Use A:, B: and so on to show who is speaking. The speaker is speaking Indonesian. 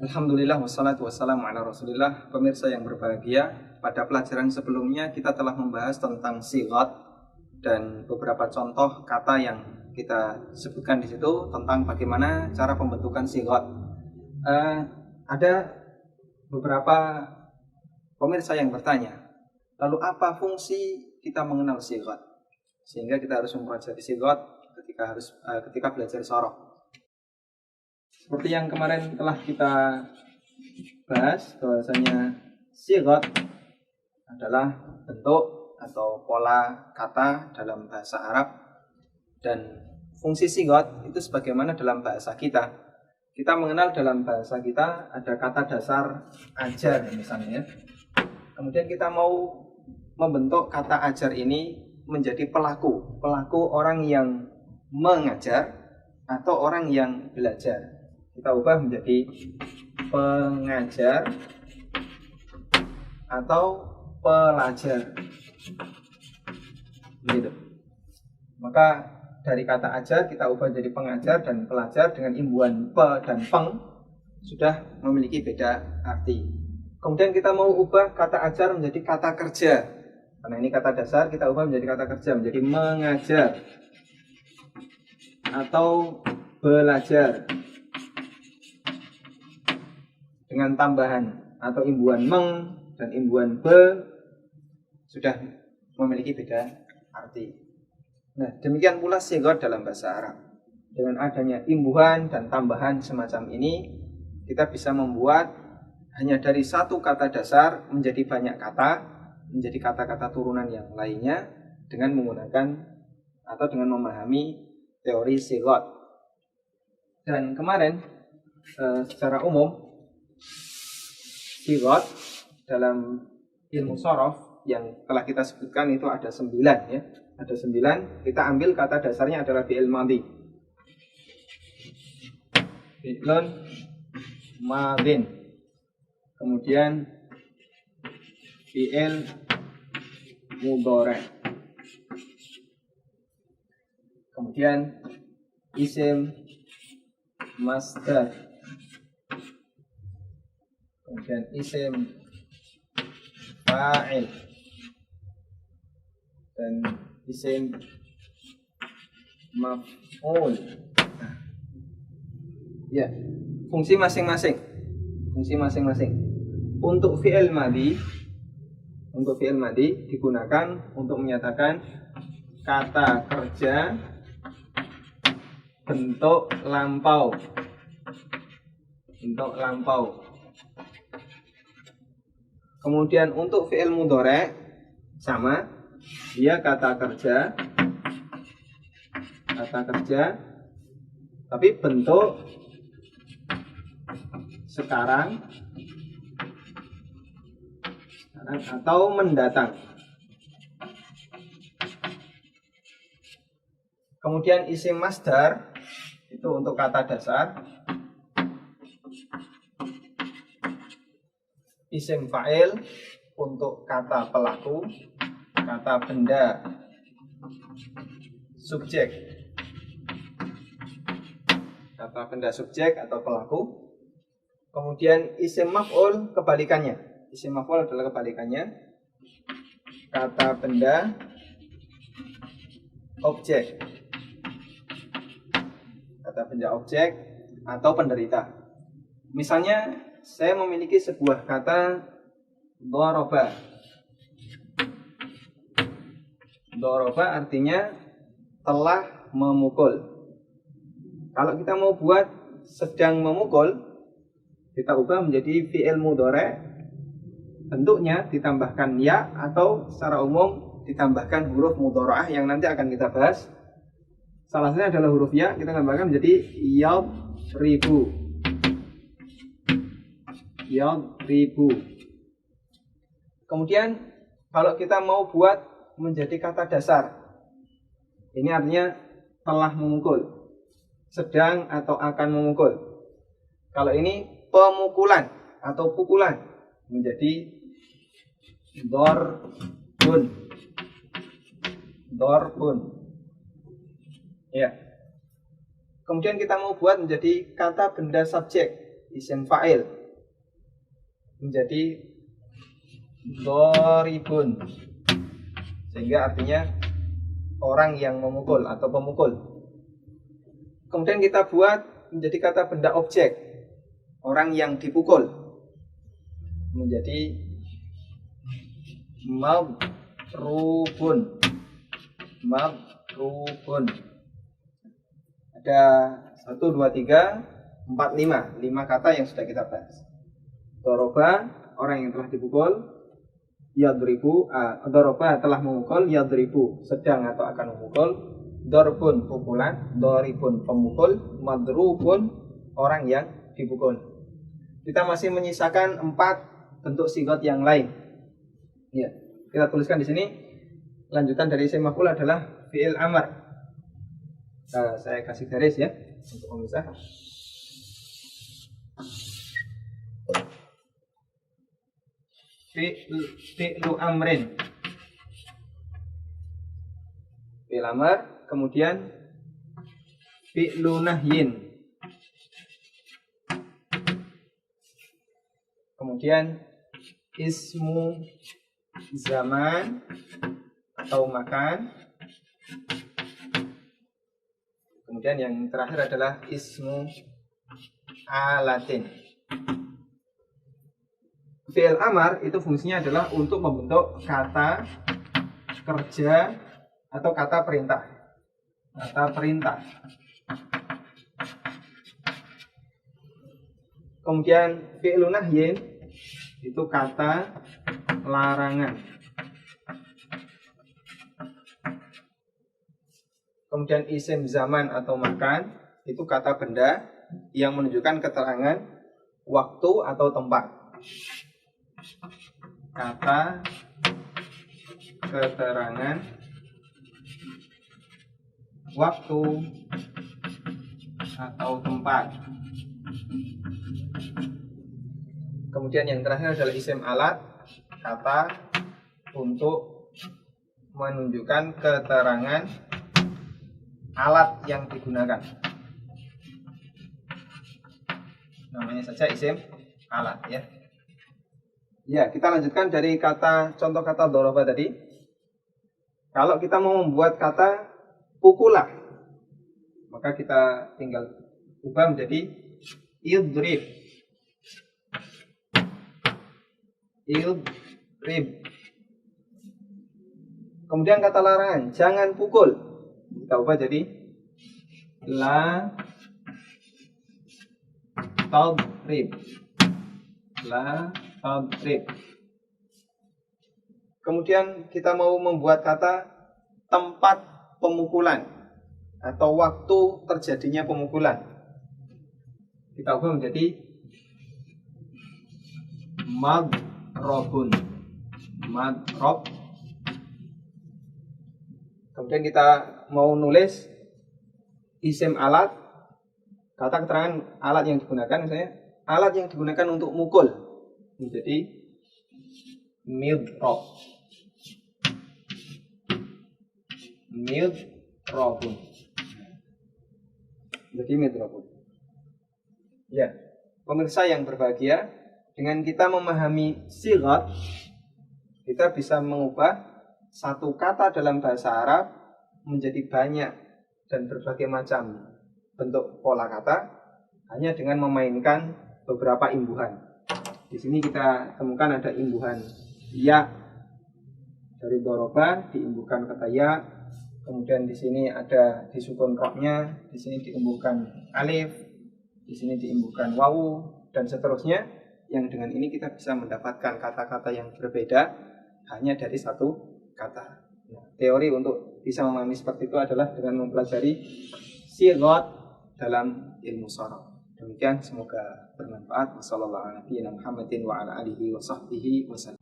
A: Alhamdulillah wassalatu wassalamu ala rasulillah. Pemirsa yang berbahagia, pada pelajaran sebelumnya kita telah membahas tentang sighat dan beberapa contoh kata yang kita sebutkan di situ tentang bagaimana cara pembentukan sighat. Ada beberapa pemirsa yang bertanya, lalu apa fungsi kita mengenal sighat? Sehingga kita harus mempelajari sighat ketika belajar soroh. Seperti yang kemarin telah kita bahas, bahwasanya sighat adalah bentuk atau pola kata dalam bahasa Arab, dan fungsi sighat itu sebagaimana dalam bahasa kita. Kita mengenal dalam bahasa kita ada kata dasar ajar misalnya. Kemudian kita mau membentuk kata ajar ini menjadi pelaku orang yang mengajar atau orang yang belajar. Kita ubah menjadi pengajar atau pelajar, begitu. Maka dari kata ajar kita ubah menjadi pengajar dan pelajar dengan imbuhan pe dan peng sudah memiliki beda arti. Kemudian kita mau ubah kata ajar menjadi kata kerja, karena ini kata dasar, kita ubah menjadi kata kerja, menjadi mengajar atau belajar dengan tambahan atau imbuhan meng dan imbuhan be sudah memiliki beda arti. Nah, demikian pula sighat dalam bahasa Arab. Dengan adanya imbuhan dan tambahan semacam ini, kita bisa membuat hanya dari satu kata dasar menjadi banyak kata, menjadi kata-kata turunan yang lainnya dengan menggunakan atau dengan memahami teori sighat. Dan kemarin secara umum sighat dalam ilmu shorof yang telah kita sebutkan itu ada 9 ya. Ada 9. Kita ambil kata dasarnya adalah fi'il madhi. Fi'lun madhin. Kemudian fi'il mudhari'. Kemudian isim masdar. Kemudian isim fa'il dan isim maf'ul. Ya, fungsi masing-masing. Untuk fi'il madhi digunakan untuk menyatakan kata kerja bentuk lampau. Kemudian untuk fi'il mudhari' sama, dia kata kerja tapi bentuk sekarang atau mendatang. Kemudian isim masdar itu untuk kata dasar. Isim fa'il untuk kata pelaku, kata benda, subjek. Kata benda subjek atau pelaku. Kemudian isim maf'ul kebalikannya. Isim maf'ul adalah kebalikannya. Kata benda, objek. Kata benda objek atau penderita. Misalnya saya memiliki sebuah kata doroba. Doroba artinya telah memukul. Kalau kita mau buat sedang memukul, kita ubah menjadi fi'il mudhari'. Bentuknya ditambahkan ya atau secara umum ditambahkan huruf mudhara'ah yang nanti akan kita bahas. Salah satunya adalah huruf ya, kita tambahkan menjadi yadribu. Kemudian kalau kita mau buat menjadi kata dasar, ini artinya telah memukul, sedang atau akan memukul. Kalau ini pemukulan atau pukulan menjadi dorbun. Ya. Kemudian kita mau buat menjadi kata benda subjek, isim fa'il. menjadi doribun, sehingga artinya orang yang memukul atau pemukul. Kemudian kita buat menjadi kata benda objek, orang yang dipukul, menjadi madrubun. Madrubun. Ada 1, 2, 3, 4, 5 kata yang sudah kita bahas. Doroba, orang yang telah dipukul. Yadribu, doroba telah memukul. Yadribu, sedang atau akan memukul. Dorbun, pukulan. Doribun, pemukul. Madrubun, orang yang dipukul. Kita masih menyisakan 4 bentuk sigot yang lain. Ya, kita tuliskan di sini. Lanjutan dari isim maf'ul adalah fi'il amr. Saya kasih garis ya untuk memisah. Fi'lu amrin. Fi'il amr, kemudian fi'lu nahyin. Kemudian ismu zaman atau makan. Kemudian yang terakhir adalah ismu alatin. Fi'il amar itu fungsinya adalah untuk membentuk kata kerja atau kata perintah. Kata perintah. Kemudian fi'lu nahyin itu kata larangan. Kemudian isim zaman atau makan itu kata benda yang menunjukkan keterangan waktu atau tempat. Kata keterangan waktu atau tempat. Kemudian yang terakhir adalah isim alat, kata untuk menunjukkan keterangan alat yang digunakan. Namanya saja isim alat ya. Ya, kita lanjutkan dari kata contoh kata doroba tadi. Kalau kita mau membuat kata pukulah, maka kita tinggal ubah menjadi idrib. Idrib. Kemudian kata larangan, jangan pukul. Kita ubah jadi la tadrib. La tadrib. Kemudian kita mau membuat kata tempat pemukulan atau waktu terjadinya pemukulan. Kita ubah menjadi madrobun. Madrob. Kemudian kita mau nulis isim alat, kata keterangan alat yang digunakan, misalnya alat yang digunakan untuk mukul menjadi midrob. Midrobun. Jadi midrobun. Ya, pemirsa yang berbahagia, dengan kita memahami sigat, kita bisa mengubah satu kata dalam bahasa Arab menjadi banyak dan berbagai macam bentuk pola kata hanya dengan memainkan beberapa imbuhan. Di sini kita temukan ada imbuhan ya dari doroba, diimbuhkan kata ya. Kemudian di sini ada disukun roknya, di sini diimbuhkan alif, di sini diimbuhkan wawu dan seterusnya. Yang dengan ini kita bisa mendapatkan kata-kata yang berbeda hanya dari satu kata. Nah, teori untuk bisa memahami seperti itu adalah dengan mempelajari sigat dalam ilmu sharaf. Demikian, semoga bermanfaat. Wassalamualaikum warahmatullahi wabarakatuh.